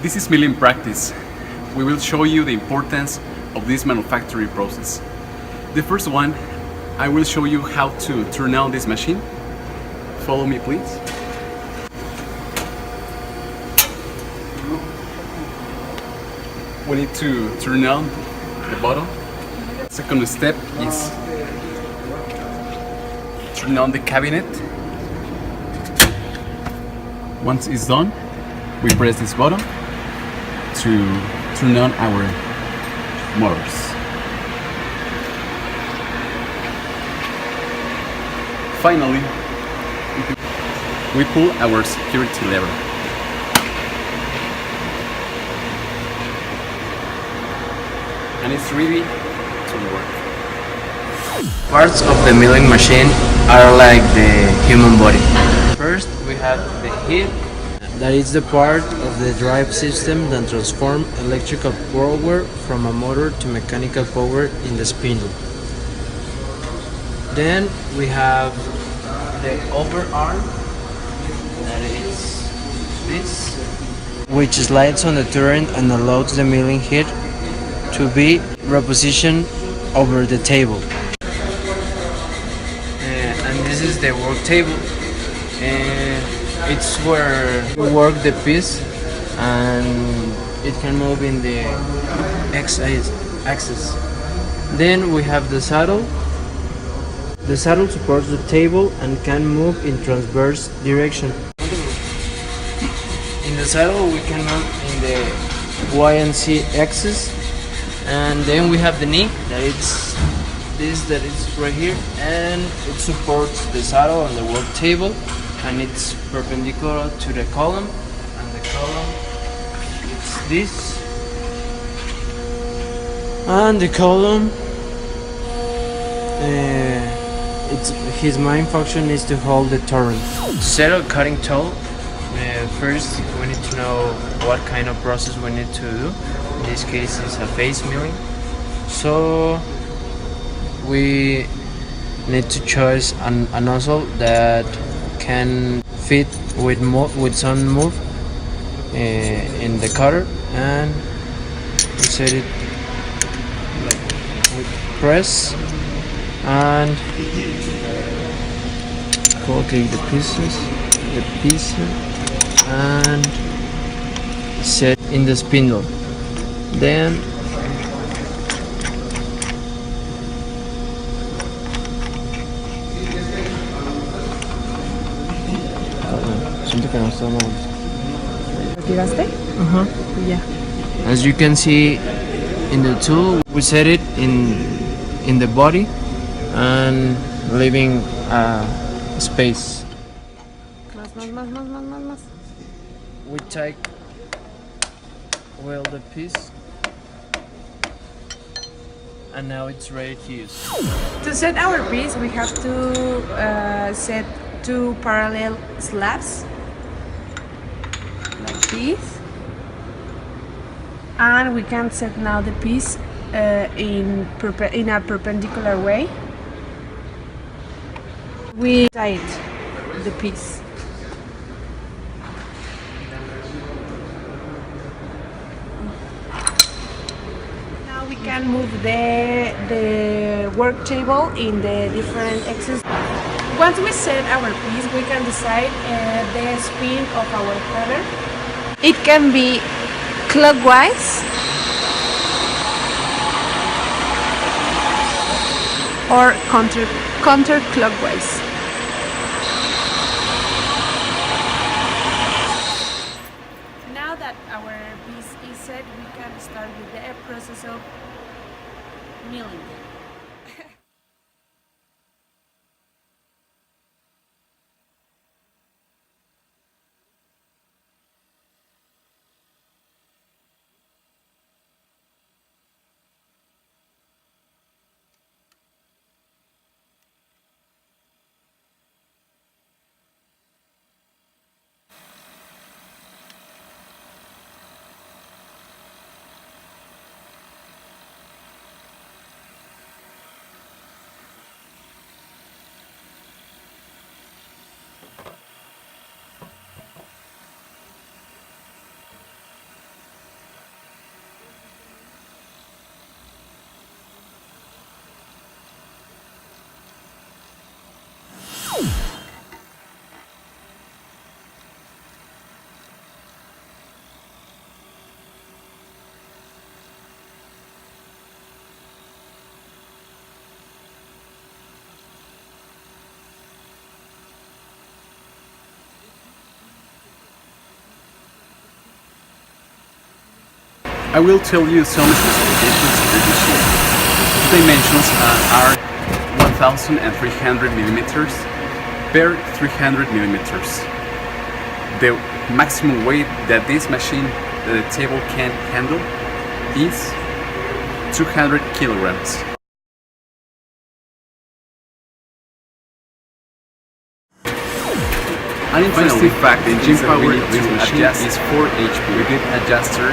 This is milling practice. We will show you the importance of this manufacturing process. The first one, I will show you how to turn on this machine. Follow me, please. We need to turn on the bottom. Second step is turn on the cabinet. Once it's done, we press this button to turn on our motors. Finally, we pull our security lever. And it's ready to work. Parts of the milling machine are like the human body. First, we have the heat. That is the part of the drive system that transforms electrical power from a motor to mechanical power in the spindle. Then we have the overarm, that is this, which slides on the turret and allows the milling head to be repositioned over the table. And this is the work table. It's where we work the piece and it can move in the axis. Then we have the saddle. The saddle supports the table and can move in transverse direction. In the saddle we can move in the Y and Z axis. And then we have the knee, that is this that is right here, and it supports the saddle and the work table, and it's perpendicular to the column, and the column it's this, and the column his main function is to hold the turret. To set a cutting tool, first we need to know what kind of process we need to do. In this case it's a face milling, so we need to choose a nozzle that can fit with some move in the cutter, and we set it like with press and okay the piece and set in the spindle. Then siento que no está mal. ¿Tiraste? Ya. As you can see in the tool, we set it in the body and leaving a space. Más. We take well the piece, and now it's ready to use. To set our piece, we have to set two parallel slabs like this, and we can set now the piece in a perpendicular way. We tight the piece. Now we can move the work table in the different axes. Once we set our piece, we can decide the spin of our cutter. It can be clockwise or counterclockwise. Now that our piece is set, we can start with the process of milling. I will tell you some specifications of this machine. Dimensions are 1,300 millimeters per 300 millimeters. The maximum weight that this machine, that the table can handle, is 200 kilograms. An interesting fact, the engine power of this machine is 4 HP. We did adjuster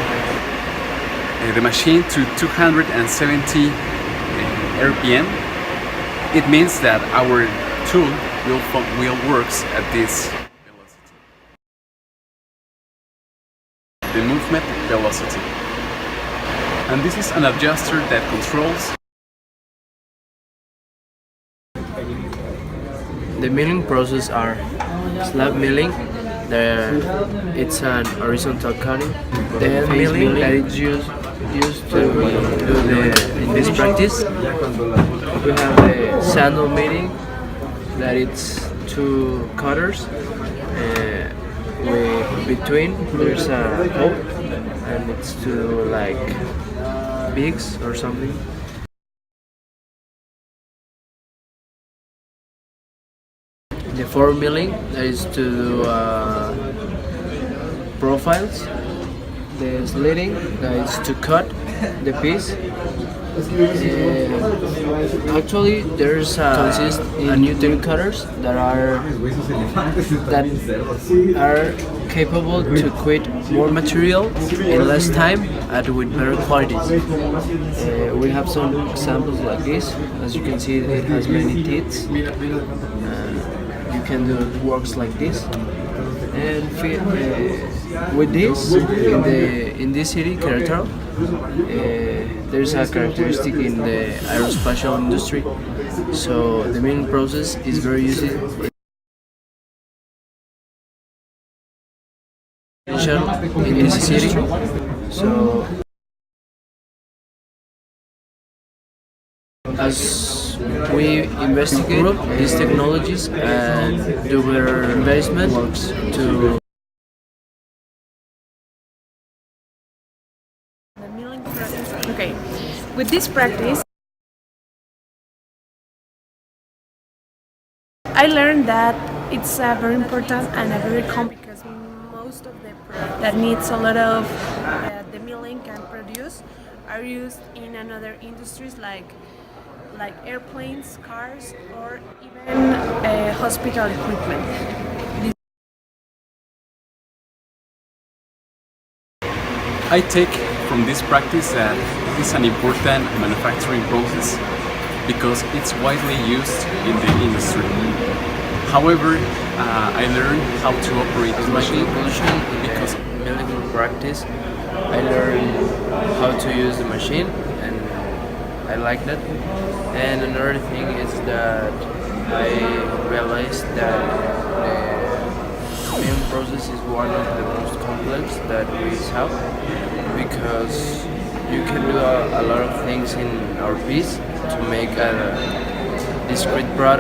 the machine to 270 RPM. It means that our tool will works at this velocity. The movement velocity. And this is an adjuster that controls The milling process are slab milling. It's an horizontal cutting. The hand milling that is used to do in this practice. We have the sandal milling that it's two cutters. Between there's a hole and it's to like pigs or something. The form milling that is to do profiles. The slitting that is to cut the piece. Actually, there's consist in new cutters that are capable to quit more material in less time and with better qualities. We have some examples like this. As you can see, it has many teeth. You can do works like this, and with this in this city, Querétaro, there's a characteristic in the aerospatial industry. So the milling process is very easy. In this city, so as we investigate these technologies and do their investment works to The milling process. Okay, with this practice, I learned that it's very important and a very complex because most of the that needs a lot of the milling can produce are used in another industries like airplanes, cars, or even hospital equipment. I take from this practice that it's an important manufacturing process because it's widely used in the industry. However, I learned how to operate this machine because milling practice. I learned how to use the machine and I like that. And another thing is that I realized that the milling process is one of the most complex that we have because you can do a lot of things in our piece to make a discrete product.